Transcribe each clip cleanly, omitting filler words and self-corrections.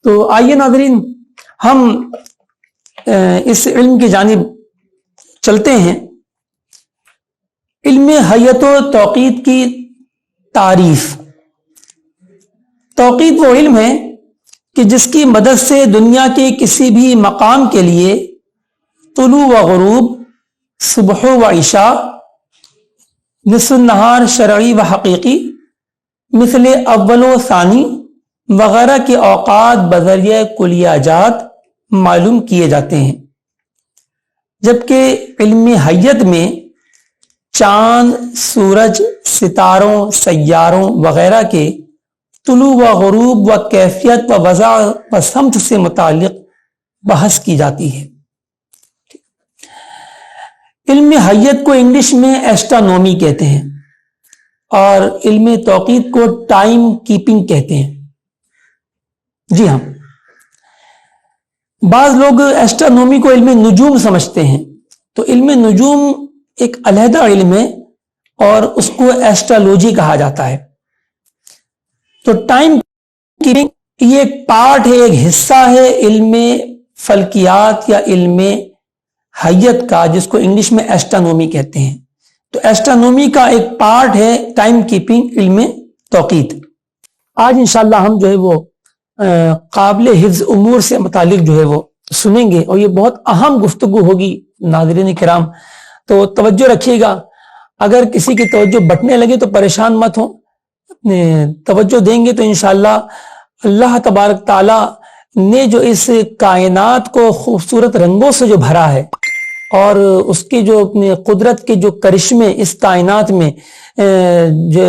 تو آئیے ناظرین ہم اس علم کی جانب چلتے ہیں. علم حیت و توقیت کی تعریف. توقیت وہ علم ہے کہ جس کی مدد سے دنیا کے کسی بھی مقام کے لیے طلوع و غروب، صبح و عشاء، نصف النہار شرعی و حقیقی، مثل اول و ثانی وغیرہ کے اوقات بذریعہ کلیہ جات معلوم کیے جاتے ہیں. جبکہ علم حیت میں چاند، سورج، ستاروں، سیاروں وغیرہ کے طلوع و غروب و کیفیت و وضع و سمت سے متعلق بحث کی جاتی ہے. علم حیت کو انگلش میں ایسٹرونومی کہتے ہیں اور علم توقیت کو ٹائم کیپنگ کہتے ہیں. جی ہاں، بعض لوگ ایسٹرونومی کو علم نجوم سمجھتے ہیں، تو علم نجوم ایک علیحدہ علم ہے اور اس کو ایسٹرولوجی کہا جاتا ہے. تو ٹائم کیپنگ یہ ایک پارٹ ہے، ایک حصہ ہے علم فلکیات یا علم حیت کا، جس کو انگلش میں ایسٹرونومی کہتے ہیں. تو ایسٹرونومی کا ایک پارٹ ہے ٹائم کیپنگ علم توقیت. آج انشاءاللہ ہم جو ہے وہ قابل حفظ امور سے متعلق جو ہے وہ سنیں گے اور یہ بہت اہم گفتگو ہوگی ناظرین کرام، تو توجہ رکھیے گا. اگر کسی کی توجہ بٹنے لگے تو پریشان مت ہو، توجہ دیں گے تو انشاءاللہ اللہ تبارک تعالی نے جو اس کائنات کو خوبصورت رنگوں سے جو بھرا ہے اور اس کی جو قدرت کے جو کرشمے اس کائنات میں جو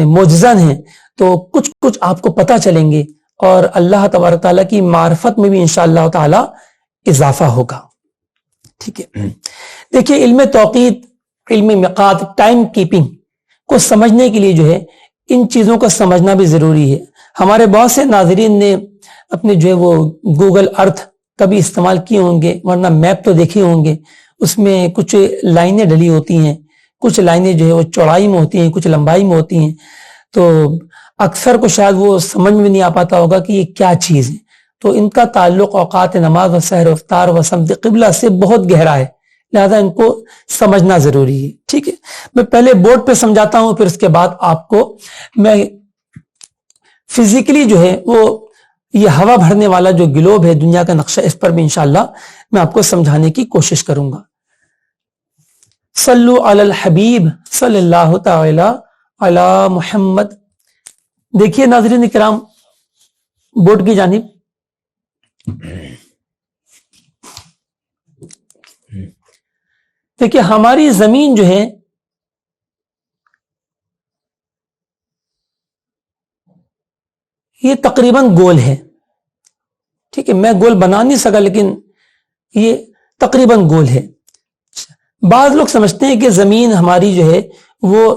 معجزات ہیں، تو کچھ آپ کو پتہ چلیں گے اور اللہ تبارک تعالیٰ کی معرفت میں بھی انشاءاللہ تعالی اضافہ ہوگا. ٹھیک ہے، دیکھیے علم توقیت، علم مقات، ٹائم کیپنگ کو سمجھنے کے لیے جو ہے ان چیزوں کا سمجھنا بھی ضروری ہے. ہمارے بہت سے ناظرین نے اپنے جو ہے وہ گوگل ارتھ کبھی استعمال کیے ہوں گے، ورنہ میپ تو دیکھے ہوں گے. اس میں کچھ لائنیں ڈلی ہوتی ہیں، کچھ لائنیں جو ہے وہ چوڑائی میں ہوتی ہیں، کچھ لمبائی میں ہوتی ہیں. تو اکثر کو شاید وہ سمجھ میں نہیں آ پاتا ہوگا کہ یہ کیا چیز ہے. تو ان کا تعلق اوقات نماز و سحر و افطار و سمت قبلہ سے بہت گہرا ہے، لہذا ان کو سمجھنا ضروری ہے. ٹھیک ہے، میں پہلے بورڈ پہ سمجھاتا ہوں، پھر اس کے بعد آپ کو میں فزیکلی جو ہے وہ یہ ہوا بھرنے والا جو گلوب ہے دنیا کا نقشہ، اس پر بھی انشاءاللہ میں آپ کو سمجھانے کی کوشش کروں گا. صلو علی الحبیب صلی اللہ تعالی علی محمد. دیکھیے ناظرین کرام بورڈ کی جانب، دیکھیے ہماری زمین جو ہے یہ تقریباً گول ہے. ٹھیک ہے، میں گول بنا نہیں سکا لیکن یہ تقریباً گول ہے. بعض لوگ سمجھتے ہیں کہ زمین ہماری جو ہے وہ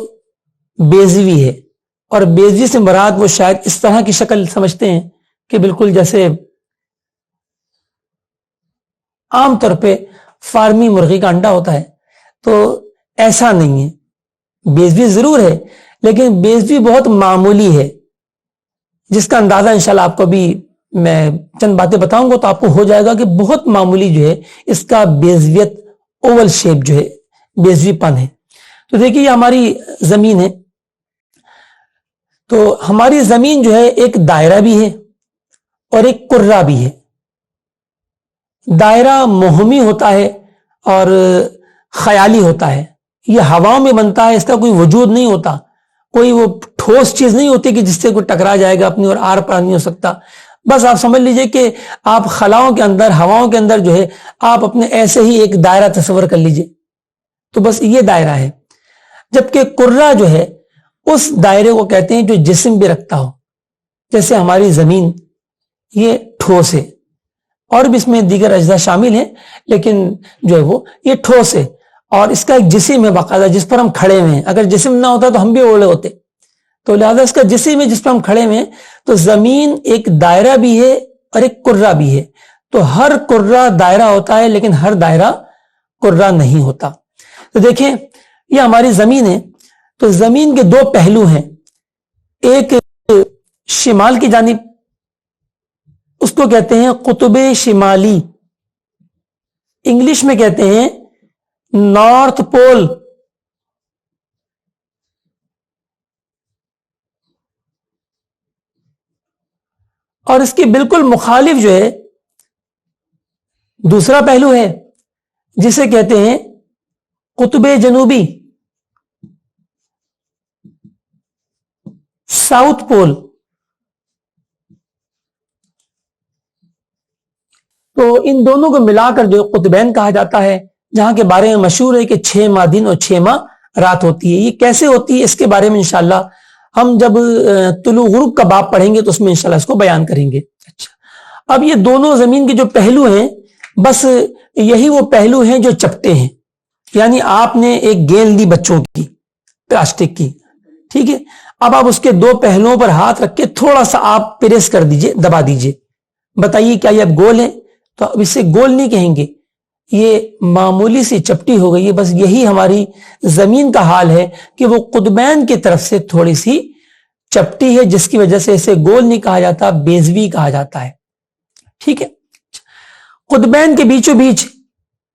بیضوی ہے، اور بیضوی سے مراد وہ شاید اس طرح کی شکل سمجھتے ہیں کہ بالکل جیسے عام طور پہ فارمی مرغی کا انڈا ہوتا ہے. تو ایسا نہیں ہے، بیضوی ضرور ہے لیکن بیضوی بہت معمولی ہے، جس کا اندازہ انشاءاللہ آپ کو بھی میں چند باتیں بتاؤں گا تو آپ کو ہو جائے گا کہ بہت معمولی جو ہے اس کا بیضویت، اوول شیپ جو ہے بیضوی پن ہے. تو دیکھیے یہ ہماری زمین ہے. تو ہماری زمین جو ہے ایک دائرہ بھی ہے اور ایک کرہ بھی ہے. دائرہ موہمی ہوتا ہے اور خیالی ہوتا ہے، یہ ہواؤں میں بنتا ہے، اس کا کوئی وجود نہیں ہوتا، کوئی وہ ٹھوس چیز نہیں ہوتی کہ جس سے کوئی ٹکرا جائے گا اپنی اور آر پار نہیں ہو سکتا. بس آپ سمجھ لیجئے کہ آپ خلاؤں کے اندر، ہواؤں کے اندر جو ہے آپ اپنے ایسے ہی ایک دائرہ تصور کر لیجئے، تو بس یہ دائرہ ہے. جبکہ کرہ جو ہے اس دائرے کو کہتے ہیں جو جسم بھی رکھتا ہو. جیسے ہماری زمین یہ ٹھوس ہے، اور بھی اس میں دیگر اجزاء شامل ہیں، لیکن جو ہے وہ یہ ٹھوس ہے اور اس کا ایک جسم ہے باقاعدہ جس پر ہم کھڑے ہوئے ہیں. اگر جسم نہ ہوتا تو ہم بھی اوڑے ہوتے، تو لہذا اس کا جسم ہے جس پر ہم کھڑے ہوئے ہیں. تو زمین ایک دائرہ بھی ہے اور ایک کرہ بھی ہے. تو ہر کرہ دائرہ ہوتا ہے لیکن ہر دائرہ کرہ نہیں ہوتا. تو دیکھیں یہ ہماری زمین ہے. تو زمین کے دو پہلو ہیں، ایک شمال کی جانب اس کو کہتے ہیں قطب شمالی، انگلش میں کہتے ہیں نارتھ پول. اور اس کے بالکل مخالف جو ہے دوسرا پہلو ہے جسے کہتے ہیں قطب جنوبی، ساؤتھ پول. تو ان دونوں کو ملا کر جو قطبین کہا جاتا ہے، جہاں کے بارے میں مشہور ہے کہ 6 ماہ دن اور 6 ماہ رات ہوتی ہے. یہ کیسے ہوتی ہے اس کے بارے میں انشاءاللہ ہم جب طلوع غروب کا باب پڑھیں گے تو اس میں انشاءاللہ اس کو بیان کریں گے. اچھا، اب یہ دونوں زمین کے جو پہلو ہیں بس یہی وہ پہلو ہیں جو چپٹے ہیں. یعنی آپ نے ایک گیند لی بچوں کی پلاسٹک کی، ٹھیک ہے، اب آپ اس کے 2 پہلوؤں پر ہاتھ رکھ کے تھوڑا سا آپ پریس کر دیجئے، دبا دیجئے. بتائیے کیا یہ اب گول ہے؟ تو اب اسے گول نہیں کہیں گے، یہ معمولی سی چپٹی ہو گئی ہے. بس یہی ہماری زمین کا حال ہے کہ وہ قطبین کی طرف سے تھوڑی سی چپٹی ہے، جس کی وجہ سے اسے گول نہیں کہا جاتا، بیضوی کہا جاتا ہے. ٹھیک ہے، قطبین کے بیچوں بیچ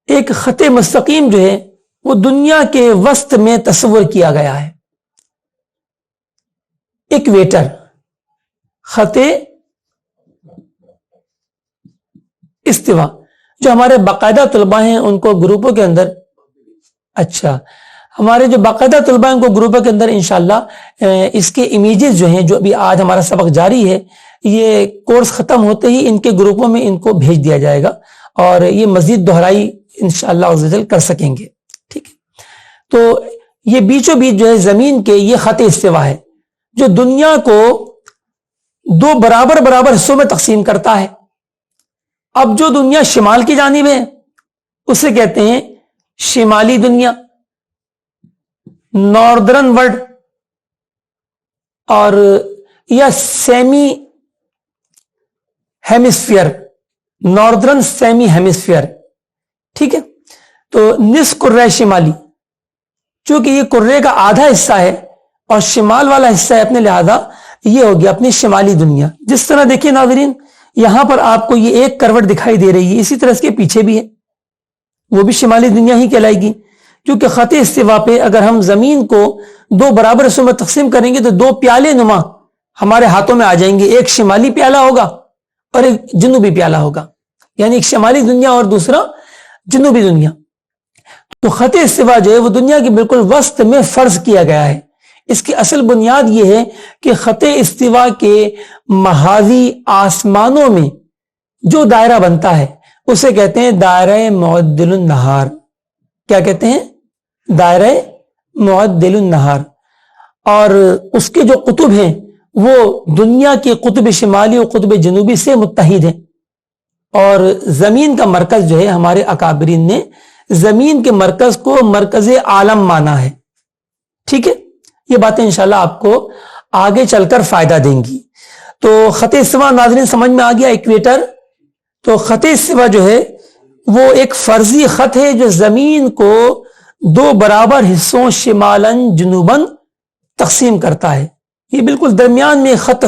ایک خط مستقیم جو ہے وہ دنیا کے وسط میں تصور کیا گیا ہے. ایکویٹر، خط استوا، جو ہمارے باقاعدہ طلباء ہیں ان کو گروپوں کے اندر، اچھا، ہمارے جو باقاعدہ طلباء ہیں ان کو گروپوں کے اندر انشاءاللہ اس کے امیجز جو ہیں، جو ابھی آج ہمارا سبق جاری ہے، یہ کورس ختم ہوتے ہی ان کے گروپوں میں ان کو بھیج دیا جائے گا اور یہ مزید دہرائی انشاءاللہ عز و جل کر سکیں گے. ٹھیک ہے، تو یہ بیچوں بیچ جو ہے زمین کے یہ خط استوا ہے جو دنیا کو 2 برابر حصوں میں تقسیم کرتا ہے. اب جو دنیا شمال کی جانب ہے اسے کہتے ہیں شمالی دنیا، ناردرن ورلڈ، اور یا semi hemisphere, northern semi hemisphere. ٹھیک ہے، تو نصف کرۂ شمالی، چونکہ یہ کرے کا آدھا حصہ ہے اور شمال والا حصہ ہے، اپنے لہذا یہ ہو گیا اپنی شمالی دنیا. جس طرح دیکھیے ناظرین، یہاں پر آپ کو یہ ایک کروٹ دکھائی دے رہی ہے، اسی طرح اس کے پیچھے بھی ہے، وہ بھی شمالی دنیا ہی کہلائے گی. کیونکہ خط استوا پہ اگر ہم زمین کو 2 برابر حصوں میں تقسیم کریں گے تو 2 پیالے نما ہمارے ہاتھوں میں آ جائیں گے. ایک شمالی پیالہ ہوگا اور ایک جنوبی پیالہ ہوگا، یعنی ایک شمالی دنیا اور دوسرا جنوبی دنیا. تو خط استوا جو ہے وہ دنیا کے بالکل وسط میں فرض کیا گیا ہے. اس کی اصل بنیاد یہ ہے کہ خط استوا کے محاذی آسمانوں میں جو دائرہ بنتا ہے اسے کہتے ہیں دائرہ معدل النہار. کیا کہتے ہیں؟ دائرہ معدل النہار. اور اس کے جو قطب ہیں وہ دنیا کے قطب شمالی اور قطب جنوبی سے متحد ہیں. اور زمین کا مرکز جو ہے ہمارے اکابرین نے زمین کے مرکز کو مرکز عالم مانا ہے. ٹھیک ہے، یہ باتیں انشاءاللہ آپ کو آگے چل کر فائدہ دیں گی. تو خط استوا ناظرین سمجھ میں آ گیا، ایکویٹر. تو خط استوا جو ہے وہ ایک فرضی خط ہے جو زمین کو 2 برابر حصوں شمالاً جنوباً تقسیم کرتا ہے. یہ بالکل درمیان میں خط